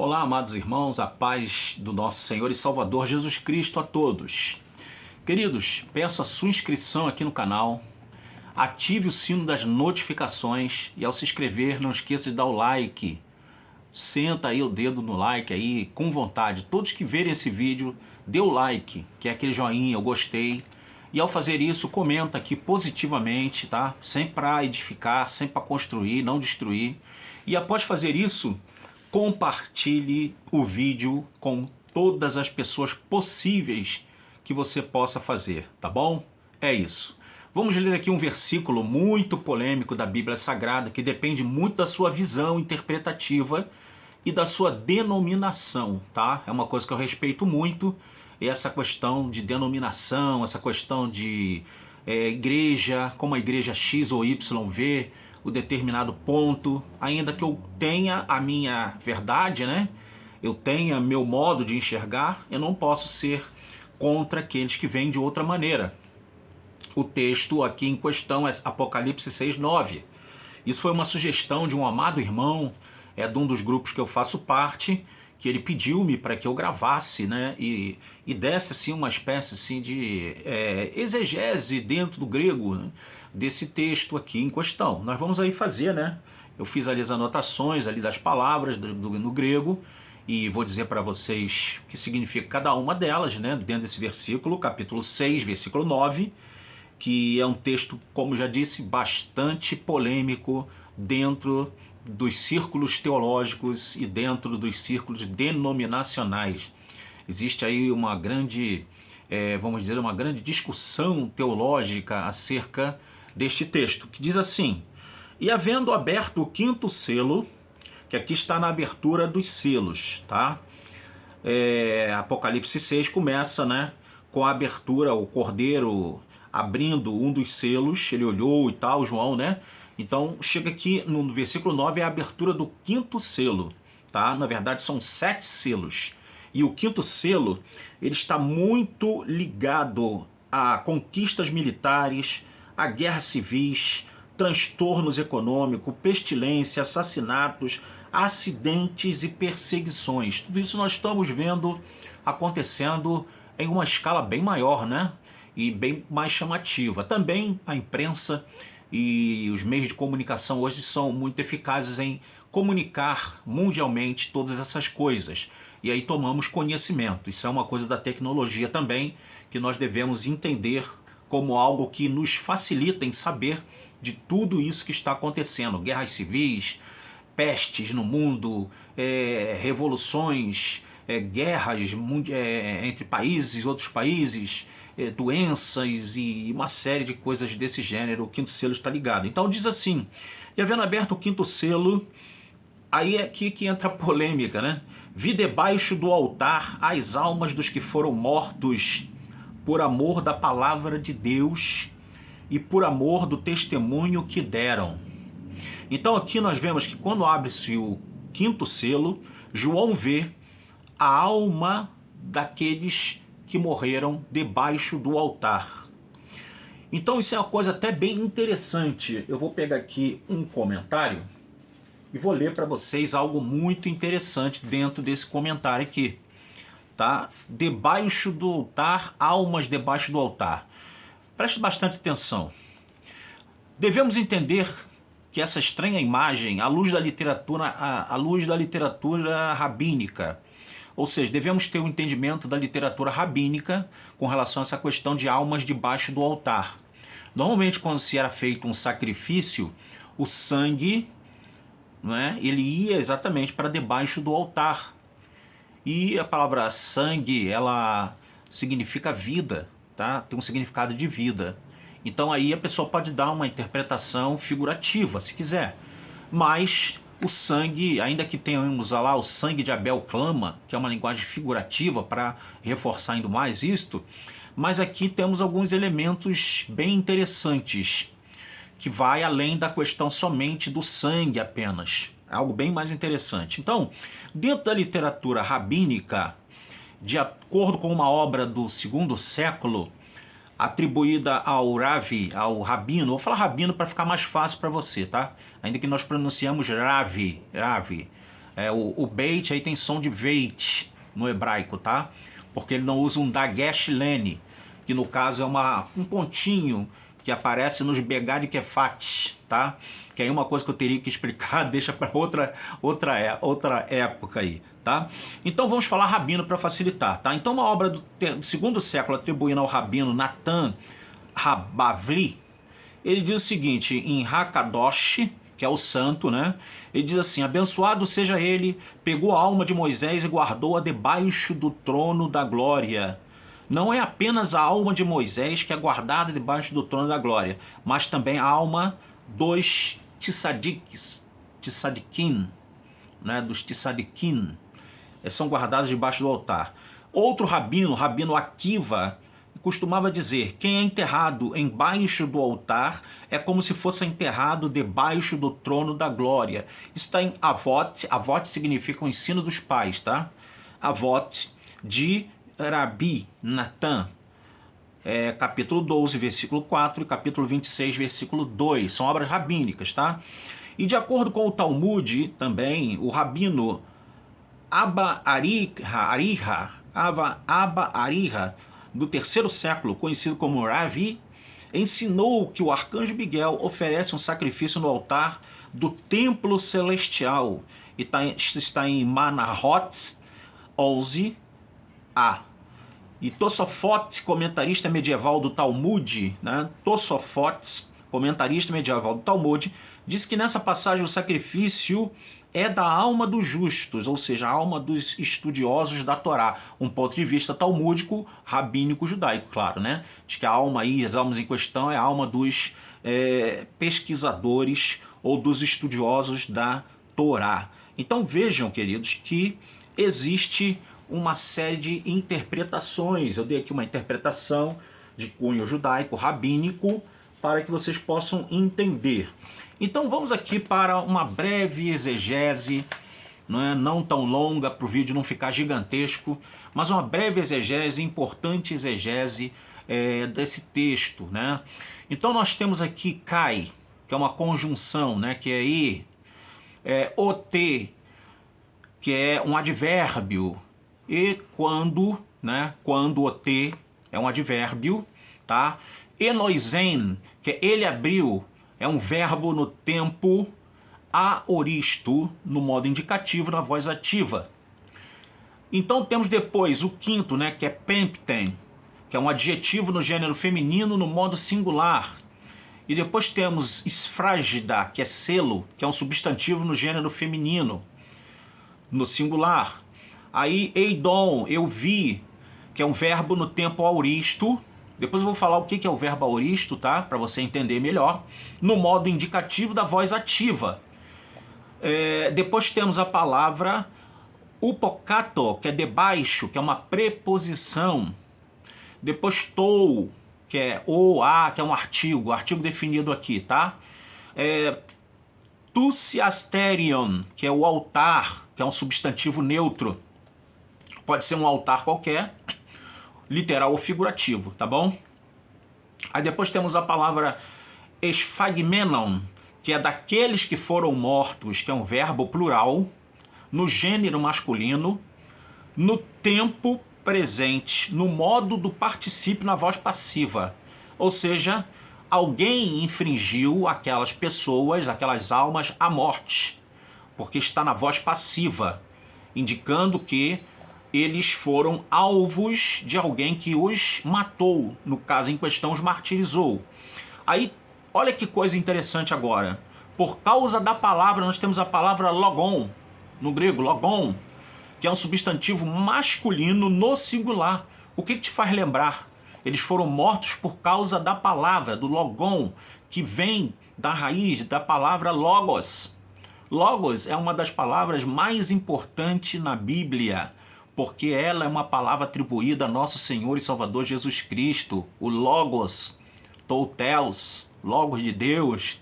Olá, amados irmãos, a paz do nosso Senhor e Salvador Jesus Cristo a todos. Queridos, peço a sua inscrição aqui no canal, ative o sino das notificações e ao se inscrever não esqueça de dar o like. Senta aí o dedo no like aí, com vontade. Todos que verem esse vídeo, dê o like, que é aquele joinha, eu gostei. E ao fazer isso, comenta aqui positivamente, tá? Sempre para edificar, sempre para construir, não destruir. E após fazer isso, compartilhe o vídeo com todas as pessoas possíveis que você possa fazer, tá bom? É isso. Vamos ler aqui um versículo muito polêmico da Bíblia Sagrada que depende muito da sua visão interpretativa e da sua denominação, tá? É uma coisa que eu respeito muito, essa questão de denominação, essa questão de igreja, como a igreja X ou Y vê o determinado ponto, ainda que eu tenha a minha verdade, né? Eu tenha meu modo de enxergar, eu não posso ser contra aqueles que veem de outra maneira. O texto aqui em questão é Apocalipse 6:9. Isso foi uma sugestão de um amado irmão, de um dos grupos que eu faço parte, que ele pediu-me para que eu gravasse, né, e desse assim, uma espécie assim, de exegese dentro do grego, né, desse texto aqui em questão. Nós vamos aí fazer, né? Eu fiz ali as anotações ali das palavras no grego e vou dizer para vocês o que significa cada uma delas, né, dentro desse versículo, capítulo 6, versículo 9, que é um texto, como já disse, bastante polêmico dentro dos círculos teológicos e dentro dos círculos denominacionais. Existe aí uma grande, vamos dizer, uma grande discussão teológica acerca deste texto, que diz assim: e havendo aberto o quinto selo, que aqui está na abertura dos selos, tá? Apocalipse 6 começa, né, com a abertura, o cordeiro abrindo um dos selos, ele olhou e tal, João, né? Então chega aqui no versículo 9, é a abertura do quinto selo, tá? Na verdade são 7 selos. E o quinto selo, ele está muito ligado a conquistas militares, a guerras civis, transtornos econômicos, pestilência, assassinatos, acidentes e perseguições. Tudo isso nós estamos vendo acontecendo em uma escala bem maior, né? E bem mais chamativa. Também a imprensa e os meios de comunicação hoje são muito eficazes em comunicar mundialmente todas essas coisas. E aí tomamos conhecimento. Isso é uma coisa da tecnologia também, que nós devemos entender como algo que nos facilita em saber de tudo isso que está acontecendo. Guerras civis, pestes no mundo, revoluções, guerras entre países e outros países, doenças e uma série de coisas desse gênero. O quinto selo está ligado. Então diz assim: e havendo aberto o quinto selo, aí é aqui que entra a polêmica, né? Vi debaixo do altar as almas dos que foram mortos por amor da palavra de Deus e por amor do testemunho que deram. Então aqui nós vemos que quando abre-se o quinto selo, João vê a alma daqueles que morreram debaixo do altar. Então isso é uma coisa até bem interessante. Eu vou pegar aqui um comentário e vou ler para vocês algo muito interessante dentro desse comentário aqui, tá? Debaixo do altar, almas debaixo do altar. Preste bastante atenção. Devemos entender que essa estranha imagem, à luz da literatura rabínica, ou seja, devemos ter um entendimento da literatura rabínica com relação a essa questão de almas debaixo do altar. Normalmente, quando se era feito um sacrifício, o sangue, né, ele ia exatamente para debaixo do altar. E a palavra sangue, ela significa vida, tá? Tem um significado de vida. Então aí a pessoa pode dar uma interpretação figurativa, se quiser. Mas o sangue, ainda que tenhamos lá o sangue de Abel clama, que é uma linguagem figurativa para reforçar ainda mais isto, mas aqui temos alguns elementos bem interessantes, que vai além da questão somente do sangue apenas. É algo bem mais interessante. Então, dentro da literatura rabínica, de acordo com uma obra do segundo século, atribuída ao Ravi, ao Rabino, vou falar Rabino para ficar mais fácil para você, tá? Ainda que nós pronunciamos Ravi, O beit aí tem som de veit no hebraico, tá? Porque ele não usa um dagesh lene, que no caso é um pontinho que aparece nos begad kefat, tá? Que aí é uma coisa que eu teria que explicar, deixa para outra época aí, tá? Então vamos falar rabino para facilitar, tá? Então uma obra do segundo século atribuindo ao rabino Natan Habavli, ele diz o seguinte, em Hakadosh, que é o santo, né? Ele diz assim, abençoado seja ele, pegou a alma de Moisés e guardou-a debaixo do trono da glória. Não é apenas a alma de Moisés que é guardada debaixo do trono da glória, mas também a alma dos tzadikim, né? Dos tzadikim, são guardados debaixo do altar. Outro rabino Akiva, costumava dizer, quem é enterrado embaixo do altar é como se fosse enterrado debaixo do trono da glória. Está em Avot, Avot significa o ensino dos pais, tá? Avot de Rabi Natan, capítulo 12, versículo 4 e capítulo 26, versículo 2, são obras rabínicas, tá? E de acordo com o Talmud também, o rabino Abba Ariha, do terceiro século, conhecido como Ravi, ensinou que o arcanjo Miguel oferece um sacrifício no altar do templo celestial. E está em Manahot 11a. E Tosafot, comentarista medieval do Talmud, né? Tosafot, comentarista medieval do Talmud, diz que nessa passagem o sacrifício é da alma dos justos, ou seja, a alma dos estudiosos da Torá. Um ponto de vista talmúdico, rabínico, judaico, claro, né? Diz que a alma aí, as almas em questão, é a alma dos pesquisadores ou dos estudiosos da Torá. Então vejam, queridos, que existe uma série de interpretações. Eu dei aqui uma interpretação de cunho judaico, rabínico, para que vocês possam entender. Então vamos aqui para uma breve exegese, não tão longa para o vídeo não ficar gigantesco, mas uma breve exegese, importante exegese desse texto, né? Então nós temos aqui kai, que é uma conjunção, né? Que é i, ot, que é um advérbio, e quando, né? Quando ot é um advérbio, tá? Enoisen, que é ele abriu, é um verbo no tempo aoristo, no modo indicativo, na voz ativa. Então temos depois o quinto, né, que é pempten, que é um adjetivo no gênero feminino no modo singular. E depois temos esfrágida, que é selo, que é um substantivo no gênero feminino, no singular. Aí eidon, eu vi, que é um verbo no tempo aoristo. Depois eu vou falar o que é o verbo aoristo, tá? Para você entender melhor. No modo indicativo da voz ativa. Depois temos a palavra upocato, que é debaixo, que é uma preposição. Depois tou, que é ou a, que é um artigo definido aqui, tá? Tusiasterion, que é o altar, que é um substantivo neutro. Pode ser um altar qualquer, literal ou figurativo, tá bom? Aí depois temos a palavra esphagmenon, que é daqueles que foram mortos, que é um verbo plural, no gênero masculino, no tempo presente, no modo do particípio na voz passiva. Ou seja, alguém infringiu aquelas pessoas, aquelas almas, a morte, porque está na voz passiva, indicando que eles foram alvos de alguém que os matou, no caso em questão os martirizou. Aí, olha que coisa interessante agora. Por causa da palavra, nós temos a palavra logon, no grego, logon, que é um substantivo masculino no singular. O que te faz lembrar? Eles foram mortos por causa da palavra, do logon, que vem da raiz da palavra logos. Logos é uma das palavras mais importantes na Bíblia, porque ela é uma palavra atribuída a nosso Senhor e Salvador Jesus Cristo, o Logos, Toutelos, Logos de Deus.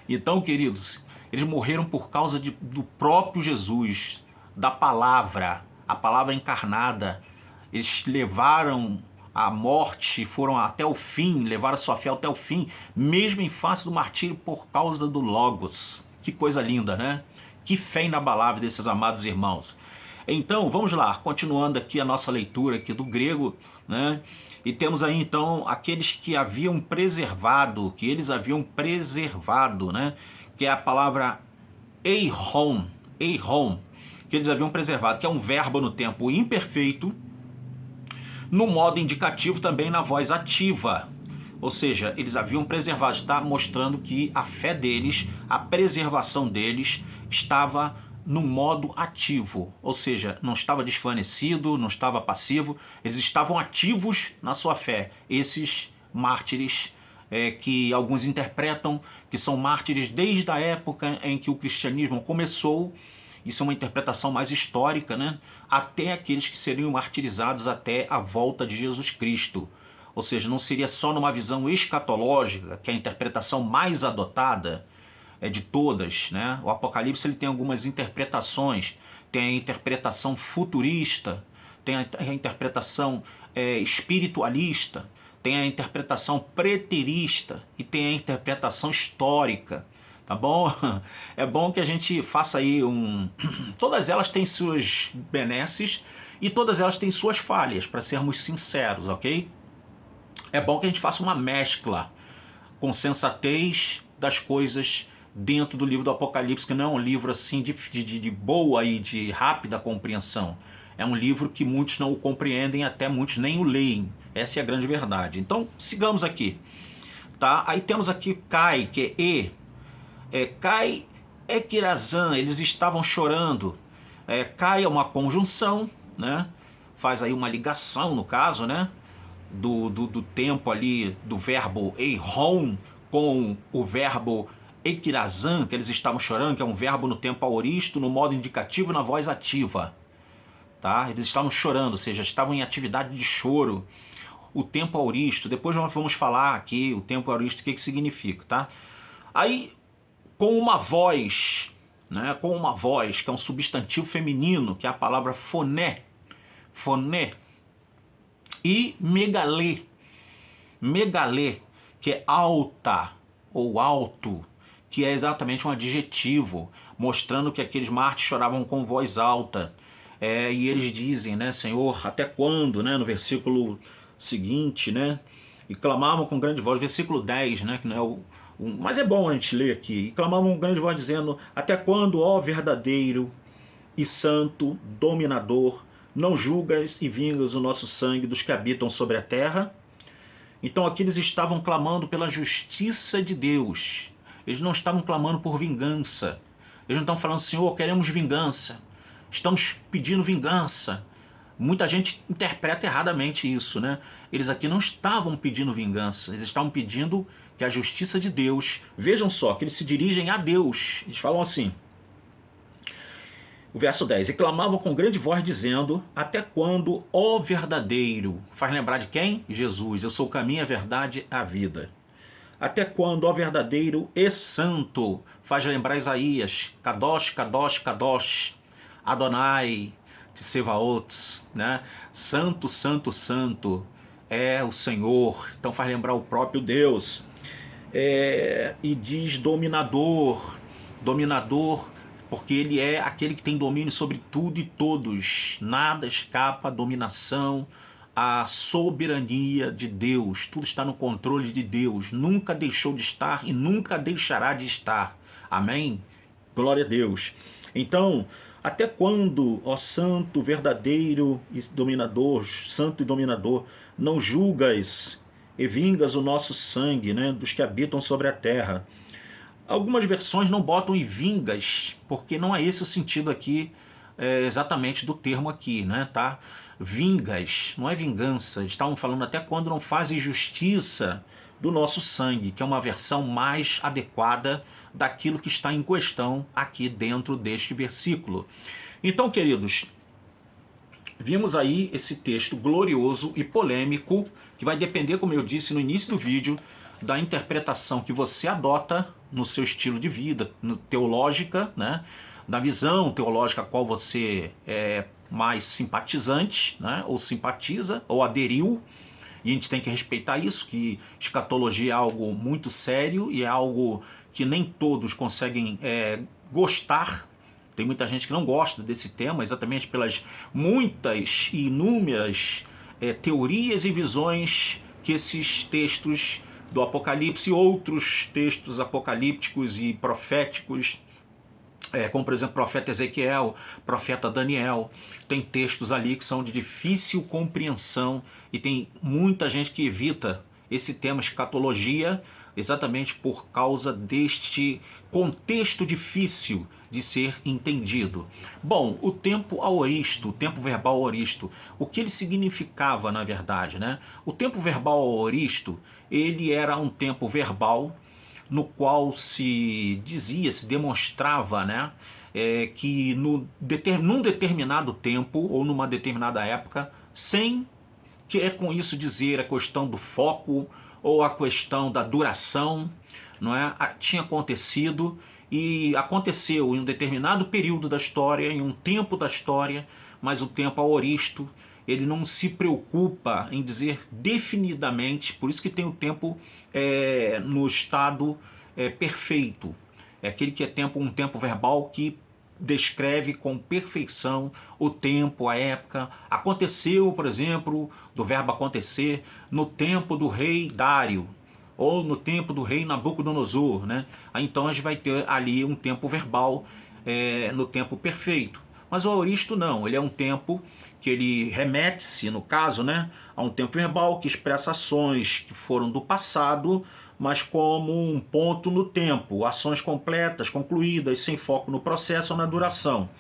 Então, queridos, eles morreram por causa do próprio Jesus, da palavra, a palavra encarnada. Eles levaram a morte, foram até o fim, levaram a sua fé até o fim, mesmo em face do martírio por causa do Logos. Que coisa linda, né? Que fé inabalável desses amados irmãos. Então, vamos lá, continuando aqui a nossa leitura aqui do grego, né? E temos aí então aqueles que haviam preservado, né? Que é a palavra eiron, que eles haviam preservado, que é um verbo no tempo imperfeito, no modo indicativo também na voz ativa. Ou seja, eles haviam preservado, está mostrando que a fé deles, a preservação deles estava no modo ativo, ou seja, não estava desvanecido, não estava passivo, eles estavam ativos na sua fé. Esses mártires que alguns interpretam que são mártires desde a época em que o cristianismo começou, isso é uma interpretação mais histórica, né? Até aqueles que seriam martirizados até a volta de Jesus Cristo. Ou seja, não seria só numa visão escatológica, que é a interpretação mais adotada de todas, né? O Apocalipse ele tem algumas interpretações, tem a interpretação futurista, tem a interpretação espiritualista, tem a interpretação preterista e tem a interpretação histórica, tá bom? É bom que a gente faça aí todas elas têm suas benesses e todas elas têm suas falhas, para sermos sinceros, ok? É bom que a gente faça uma mescla com sensatez das coisas dentro do livro do Apocalipse, que não é um livro assim de boa e de rápida compreensão. É um livro que muitos não o compreendem, até muitos nem o leem. Essa é a grande verdade. Então, sigamos aqui. Tá? Aí temos aqui Cai, que é Cai e Quirazan, eles estavam chorando. Cai é uma conjunção, né? Faz aí uma ligação, no caso, né? Do tempo ali, do verbo eiron com o verbo equirazan, que eles estavam chorando, que é um verbo no tempo aoristo, no modo indicativo na voz ativa. Tá? Eles estavam chorando, ou seja, estavam em atividade de choro. O tempo aoristo, depois nós vamos falar aqui o tempo aoristo, o que significa, tá? Aí, com uma voz, né, que é um substantivo feminino, que é a palavra foné, e megalê, que é alta ou alto, que é exatamente um adjetivo, mostrando que aqueles mártires choravam com voz alta. E eles dizem, né, Senhor, até quando, né, no versículo seguinte, né, e clamavam com grande voz, versículo 10, né, que não é mas é bom a gente ler aqui, e clamavam com grande voz dizendo, até quando, ó verdadeiro e santo dominador, não julgas e vingas o nosso sangue dos que habitam sobre a terra? Então aqui eles estavam clamando pela justiça de Deus. Eles não estavam clamando por vingança. Eles não estavam falando, Senhor, queremos vingança. Estamos pedindo vingança. Muita gente interpreta erradamente isso, né? Eles aqui não estavam pedindo vingança. Eles estavam pedindo que a justiça de Deus... Vejam só, que eles se dirigem a Deus. Eles falam assim... O verso 10, e clamavam com grande voz dizendo, até quando, ó verdadeiro, faz lembrar de quem? Jesus, eu sou o caminho, a verdade, a vida. Até quando, ó verdadeiro e santo, faz lembrar Isaías, Kadosh, Kadosh, Kadosh, Adonai, Tsevaot, né? Santo, santo, santo é o Senhor, então faz lembrar o próprio Deus. E diz dominador, porque ele é aquele que tem domínio sobre tudo e todos. Nada escapa à dominação, à soberania de Deus. Tudo está no controle de Deus. Nunca deixou de estar e nunca deixará de estar. Amém? Glória a Deus. Então, até quando, ó santo, verdadeiro e dominador, santo e dominador, não julgas e vingas o nosso sangue, né, dos que habitam sobre a terra? Algumas versões não botam em vingas, porque não é esse o sentido aqui exatamente do termo aqui, né, tá? Vingas, não é vingança. Estavam falando até quando não fazem justiça do nosso sangue, que é uma versão mais adequada daquilo que está em questão aqui dentro deste versículo. Então, queridos, vimos aí esse texto glorioso e polêmico, que vai depender, como eu disse no início do vídeo, da interpretação que você adota no seu estilo de vida, teológica, né? Da visão teológica a qual você é mais simpatizante, né? Ou simpatiza, ou aderiu, e a gente tem que respeitar isso, que escatologia é algo muito sério e é algo que nem todos conseguem gostar, Tem muita gente que não gosta desse tema, exatamente pelas muitas e inúmeras teorias e visões que esses textos do Apocalipse e outros textos apocalípticos e proféticos, como por exemplo o profeta Ezequiel, profeta Daniel, tem textos ali que são de difícil compreensão e tem muita gente que evita esse tema escatologia exatamente por causa deste contexto difícil de ser entendido. Bom, o tempo aoristo, o tempo verbal aoristo, o que ele significava na verdade, né? O tempo verbal aoristo, ele era um tempo verbal no qual se dizia, se demonstrava, né, que num determinado tempo ou numa determinada época, sem querer com isso dizer a questão do foco ou a questão da duração, não é? Tinha acontecido e aconteceu em um determinado período da história, em um tempo da história, mas o tempo aoristo, ele não se preocupa em dizer definidamente, por isso que tem o tempo no estado perfeito. É aquele que é um tempo verbal que descreve com perfeição o tempo, a época. Aconteceu, por exemplo, do verbo acontecer, no tempo do rei Dário, ou no tempo do rei Nabucodonosor, né? Então a gente vai ter ali um tempo verbal no tempo perfeito. Mas o aoristo não, ele é um tempo que ele remete-se, no caso, né, a um tempo verbal que expressa ações que foram do passado, mas como um ponto no tempo, ações completas, concluídas, sem foco no processo ou na duração.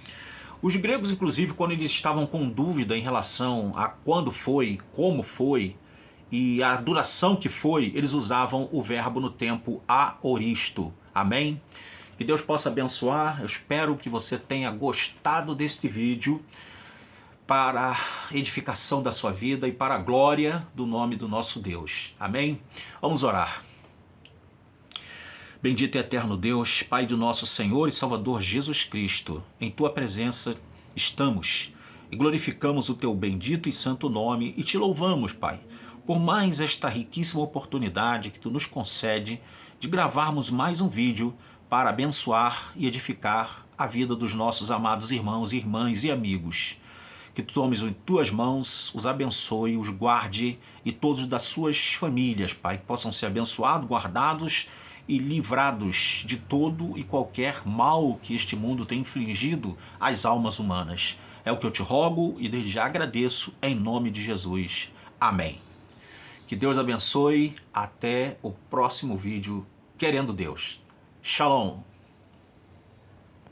Os gregos, inclusive, quando eles estavam com dúvida em relação a quando foi, como foi e a duração que foi, eles usavam o verbo no tempo aoristo. Amém? Que Deus possa abençoar. Eu espero que você tenha gostado deste vídeo para a edificação da sua vida e para a glória do nome do nosso Deus. Amém? Vamos orar. Bendito e eterno Deus, Pai do nosso Senhor e Salvador Jesus Cristo, em Tua presença estamos e glorificamos o Teu bendito e santo nome e Te louvamos, Pai, por mais esta riquíssima oportunidade que Tu nos concede de gravarmos mais um vídeo para abençoar e edificar a vida dos nossos amados irmãos, irmãs e amigos. Que Tu tomes em Tuas mãos, os abençoe, os guarde e todos das suas famílias, Pai, que possam ser abençoados, guardados e livrados de todo e qualquer mal que este mundo tem infligido às almas humanas. É o que eu te rogo e desde já agradeço em nome de Jesus. Amém. Que Deus abençoe. Até o próximo vídeo, querendo Deus. Shalom.